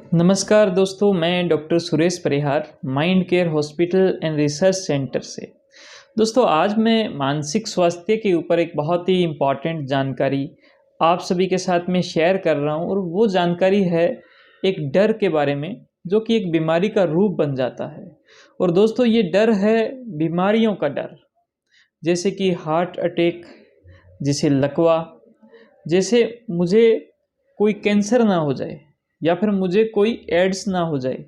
नमस्कार दोस्तों, मैं doctor Suresh Parihar mind care hospital and research centre से। दोस्तों, आज मैं मानसिक स्वास्थ्य के ऊपर एक बहुत ही इम्पॉर्टेंट जानकारी आप सभी के साथ में शेयर कर रहा हूँ और वो जानकारी है एक डर के बारे में, जो कि एक बीमारी का रूप बन जाता है। और दोस्तों, ये डर है बीमारियों का डर, जैसे कि हार्ट अटैक, जैसे लकवा, जैसे मुझे कोई कैंसर ना हो जाए या फिर मुझे कोई एड्स ना हो जाए।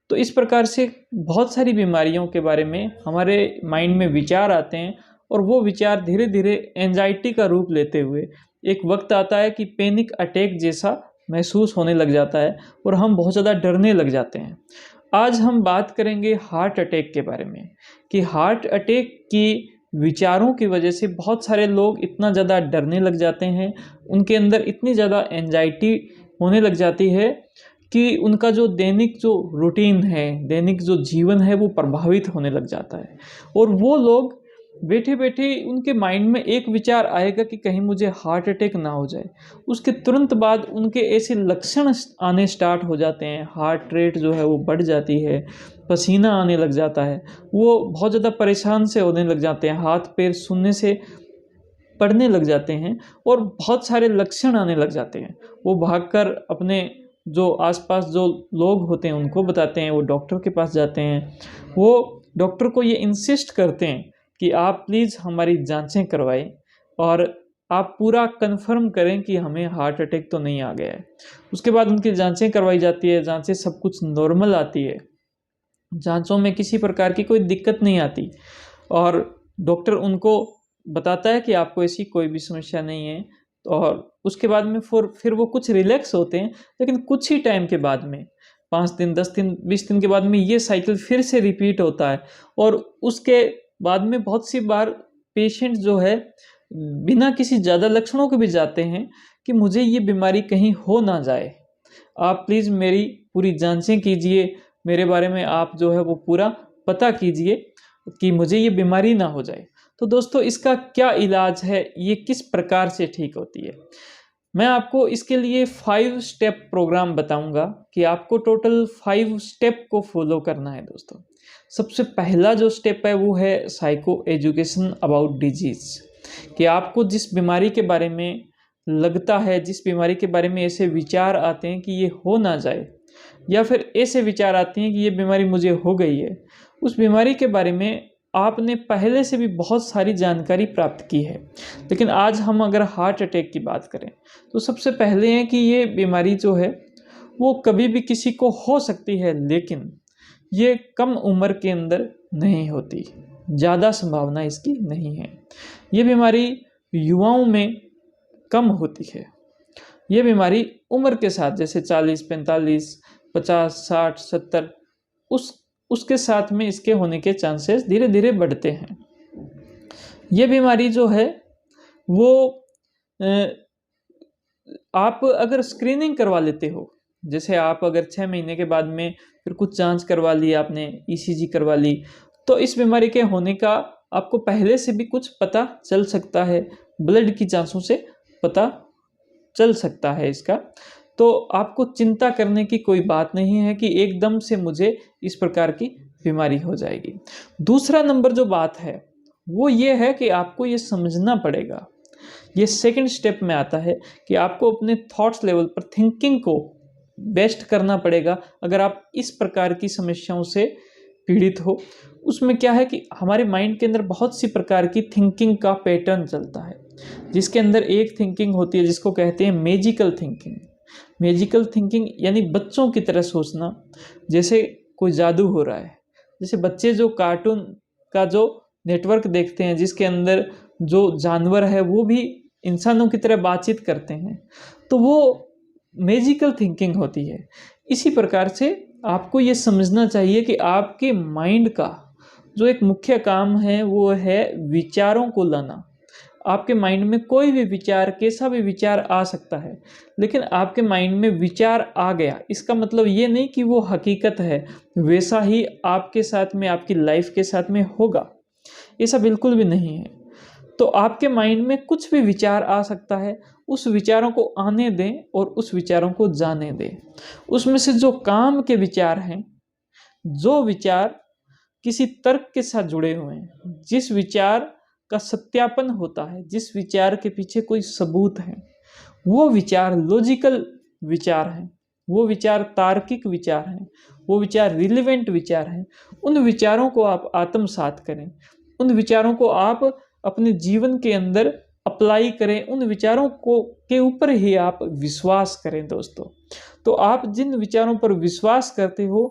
तो इस प्रकार से बहुत सारी बीमारियों के बारे में हमारे माइंड में विचार आते हैं और वो विचार धीरे धीरे एंजाइटी का रूप लेते हुए एक वक्त आता है कि पैनिक अटैक जैसा महसूस होने लग जाता है और हम बहुत ज़्यादा डरने लग जाते हैं। आज हम बात करेंगे हार्ट अटैक के बारे में कि हार्ट अटैक की विचारों की वजह से बहुत सारे लोग इतना ज़्यादा डरने लग जाते हैं, उनके अंदर इतनी ज़्यादा एंजाइटी होने लग जाती है कि उनका जो दैनिक जो रूटीन है, दैनिक जो जीवन है, वो प्रभावित होने लग जाता है। और वो लोग बैठे बैठे उनके माइंड में एक विचार आएगा कि कहीं मुझे हार्ट अटैक ना हो जाए। उसके तुरंत बाद उनके ऐसे लक्षण आने स्टार्ट हो जाते हैं, हार्ट रेट जो है वो बढ़ जाती है, पसीना आने लग जाता है, वो बहुत ज़्यादा परेशान से होने लग जाते हैं, हाथ पैर सूनने से पड़ने लग जाते हैं और बहुत सारे लक्षण आने लग जाते हैं। वो भागकर अपने जो आसपास जो लोग होते हैं उनको बताते हैं, वो डॉक्टर के पास जाते हैं, वो डॉक्टर को ये इंसिस्ट करते हैं कि आप प्लीज़ हमारी जांचें करवाएं और आप पूरा कंफर्म करें कि हमें हार्ट अटैक तो नहीं आ गया है। उसके बाद उनकी जांचें करवाई जाती है, जांचें सब कुछ नॉर्मल आती है, जांचों में किसी प्रकार की कोई दिक्कत नहीं आती और डॉक्टर उनको बताता है कि आपको ऐसी कोई भी समस्या नहीं है। और उसके बाद में फिर वो कुछ रिलैक्स होते हैं, लेकिन कुछ ही टाइम के बाद में 5 दिन, 10 दिन, 20 दिन के बाद में ये साइकिल फिर से रिपीट होता है और उसके बाद में बहुत सी बार पेशेंट जो है बिना किसी ज़्यादा लक्षणों के भी जाते हैं कि मुझे ये बीमारी कहीं हो ना जाए, आप प्लीज़ मेरी पूरी जांचें कीजिए, मेरे बारे में आप जो है वो पूरा पता कीजिए कि मुझे ये बीमारी ना हो जाए। तो दोस्तों, इसका क्या इलाज है, ये किस प्रकार से ठीक होती है, मैं आपको इसके लिए 5 स्टेप प्रोग्राम बताऊंगा कि आपको टोटल 5 स्टेप को फॉलो करना है। दोस्तों, सबसे पहला जो स्टेप है वो है साइको एजुकेशन अबाउट डिजीज़, कि आपको जिस बीमारी के बारे में लगता है, जिस बीमारी के बारे में ऐसे विचार आते हैं कि ये हो ना जाए, या फिर ऐसे विचार आते हैं कि ये बीमारी मुझे हो गई है, उस बीमारी के बारे में आपने पहले से भी बहुत सारी जानकारी प्राप्त की है। लेकिन आज हम अगर हार्ट अटैक की बात करें तो सबसे पहले है कि ये बीमारी जो है वो कभी भी किसी को हो सकती है, लेकिन ये कम उम्र के अंदर नहीं होती, ज़्यादा संभावना इसकी नहीं है। ये बीमारी युवाओं में कम होती है। ये बीमारी उम्र के साथ, जैसे 40, 45, 50, 60, 70, उसके साथ में इसके होने के चांसेस धीरे धीरे बढ़ते हैं। ये बीमारी जो है वो आप अगर स्क्रीनिंग करवा लेते हो, जैसे आप अगर 6 महीने के बाद में फिर कुछ जांच करवा ली, आपने ईसीजी करवा ली, तो इस बीमारी के होने का आपको पहले से भी कुछ पता चल सकता है, ब्लड की जांचों से पता चल सकता है इसका। तो आपको चिंता करने की कोई बात नहीं है कि एकदम से मुझे इस प्रकार की बीमारी हो जाएगी। दूसरा नंबर जो बात है वो ये है कि आपको ये समझना पड़ेगा, ये सेकंड स्टेप में आता है कि आपको अपने थॉट्स लेवल पर थिंकिंग को बेस्ट करना पड़ेगा। अगर आप इस प्रकार की समस्याओं से पीड़ित हो, उसमें क्या है कि हमारे माइंड के अंदर बहुत सी प्रकार की थिंकिंग का पैटर्न चलता है, जिसके अंदर एक थिंकिंग होती है जिसको कहते हैं मैजिकल थिंकिंग। मैजिकल थिंकिंग यानी बच्चों की तरह सोचना, जैसे कोई जादू हो रहा है। जैसे बच्चे जो कार्टून का जो नेटवर्क देखते हैं, जिसके अंदर जो जानवर है वो भी इंसानों की तरह बातचीत करते हैं, तो वो मैजिकल थिंकिंग होती है। इसी प्रकार से आपको ये समझना चाहिए कि आपके माइंड का जो एक मुख्य काम है वो है विचारों को लाना। आपके माइंड में कोई भी विचार, कैसा भी विचार आ सकता है, लेकिन आपके माइंड में विचार आ गया, इसका मतलब ये नहीं कि वो हकीकत है, वैसा ही आपके साथ में, आपकी लाइफ के साथ में होगा, ऐसा बिल्कुल भी नहीं है। तो आपके माइंड में कुछ भी विचार आ सकता है, उस विचारों को आने दें और उस विचारों को जाने दें। उसमें से जो काम के विचार हैं, जो विचार किसी तर्क के साथ जुड़े हुए हैं, जिस विचार का सत्यापन होता है, जिस विचार के पीछे कोई सबूत है, वो विचार लॉजिकल विचार हैं, वो विचार तार्किक विचार हैं, वो विचार रिलेवेंट विचार हैं। उन विचारों को आप आत्मसात करें, उन विचारों को आप अपने जीवन के अंदर अप्लाई करें, उन विचारों को के ऊपर ही आप विश्वास करें दोस्तों। तो आप जिन विचारों पर विश्वास करते हो,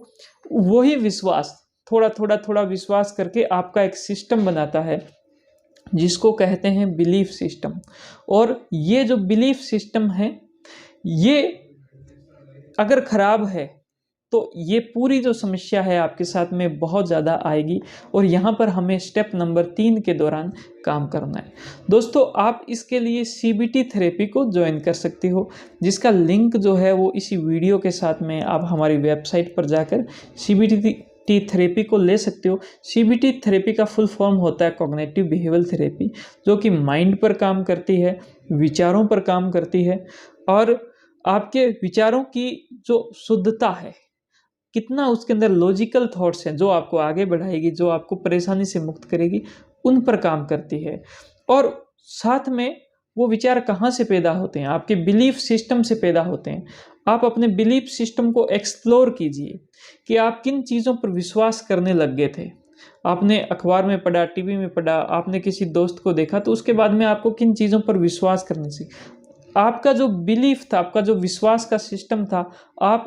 वही विश्वास थोड़ा विश्वास करके आपका एक सिस्टम बनाता है, जिसको कहते हैं बिलीफ सिस्टम। और ये जो बिलीफ सिस्टम है, ये अगर खराब है तो ये पूरी जो समस्या है आपके साथ में बहुत ज़्यादा आएगी। और यहाँ पर हमें स्टेप नंबर 3 के दौरान काम करना है दोस्तों। आप इसके लिए CBT थेरेपी को ज्वाइन कर सकते हो, जिसका लिंक जो है वो इसी वीडियो के साथ में आप हमारी वेबसाइट पर जाकर CBT थेरेपी को ले सकते हो। CBT थेरेपी का फुल फॉर्म होता है कॉग्निटिव बिहेवियरल थेरेपी, जो कि माइंड पर काम करती है, विचारों पर काम करती है और आपके विचारों की जो शुद्धता है, कितना उसके अंदर लॉजिकल थॉट्स हैं जो आपको आगे बढ़ाएगी, जो आपको परेशानी से मुक्त करेगी, उन पर काम करती है। और साथ में वो विचार कहाँ से पैदा होते हैं? आपके बिलीफ सिस्टम से पैदा होते हैं। आप अपने बिलीफ सिस्टम को एक्सप्लोर कीजिए कि आप किन चीज़ों पर विश्वास करने लग गए थे। आपने अखबार में पढ़ा, टीवी में पढ़ा, आपने किसी दोस्त को देखा, तो उसके बाद में आपको किन चीज़ों पर विश्वास करने से, आपका जो बिलीफ था, आपका जो विश्वास का सिस्टम था, आप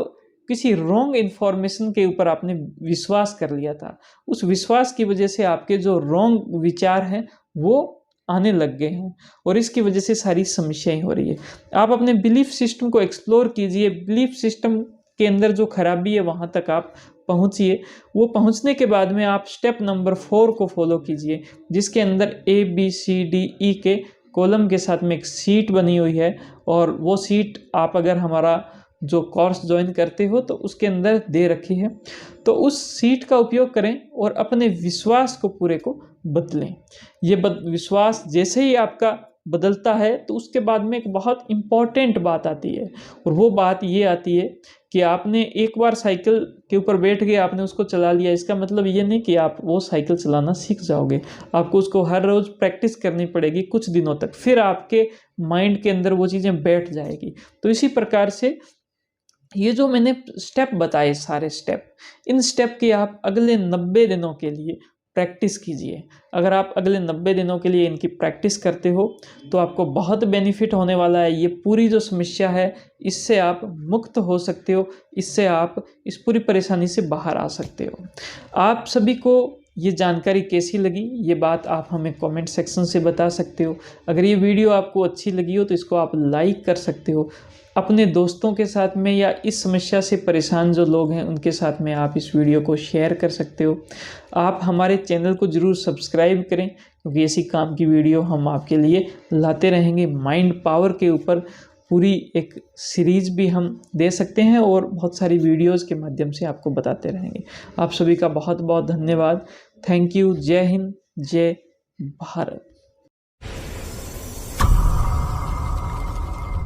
किसी रॉन्ग इन्फॉर्मेशन के ऊपर आपने विश्वास कर लिया था। उस विश्वास की वजह से आपके जो रॉन्ग विचार हैं वो आने लग गए हैं और इसकी वजह से सारी समस्याएं हो रही है। आप अपने बिलीफ सिस्टम को एक्सप्लोर कीजिए, बिलीफ सिस्टम के अंदर जो खराबी है वहाँ तक आप पहुँचिए। वो पहुँचने के बाद में आप स्टेप नंबर 4 को फॉलो कीजिए, जिसके अंदर ABCDE के कॉलम के साथ में एक सीट बनी हुई है। और वो सीट आप अगर हमारा जो कोर्स ज्वाइन करते हो तो उसके अंदर दे रखी है, तो उस सीट का उपयोग करें और अपने विश्वास को पूरे को बदलें। ये विश्वास जैसे ही आपका बदलता है तो उसके बाद में एक बहुत इम्पॉर्टेंट बात आती है, और वो बात ये आती है कि आपने एक बार साइकिल के ऊपर बैठ गए, आपने उसको चला लिया, इसका मतलब ये नहीं कि आप वो साइकिल चलाना सीख जाओगे। आपको उसको हर रोज़ प्रैक्टिस करनी पड़ेगी कुछ दिनों तक, फिर आपके माइंड के अंदर वो चीज़ें बैठ जाएगी। तो इसी प्रकार से ये जो मैंने स्टेप बताए, सारे स्टेप, इन स्टेप की आप अगले 90 दिनों के लिए प्रैक्टिस कीजिए। अगर आप अगले 90 दिनों के लिए इनकी प्रैक्टिस करते हो तो आपको बहुत बेनिफिट होने वाला है। ये पूरी जो समस्या है, इससे आप मुक्त हो सकते हो, इससे आप इस पूरी परेशानी से बाहर आ सकते हो। आप सभी को ये जानकारी कैसी लगी, ये बात आप हमें कमेंट सेक्शन से बता सकते हो। अगर ये वीडियो आपको अच्छी लगी हो तो इसको आप लाइक कर सकते हो। अपने दोस्तों के साथ में या इस समस्या से परेशान जो लोग हैं उनके साथ में आप इस वीडियो को शेयर कर सकते हो। आप हमारे चैनल को ज़रूर सब्सक्राइब करें, क्योंकि ऐसी काम की वीडियो हम आपके लिए लाते रहेंगे। माइंड पावर के ऊपर पूरी एक सीरीज़ भी हम दे सकते हैं और बहुत सारी वीडियोज़ के माध्यम से आपको बताते रहेंगे। आप सभी का बहुत बहुत धन्यवाद। Thank you. जय हिंद, जय भारत।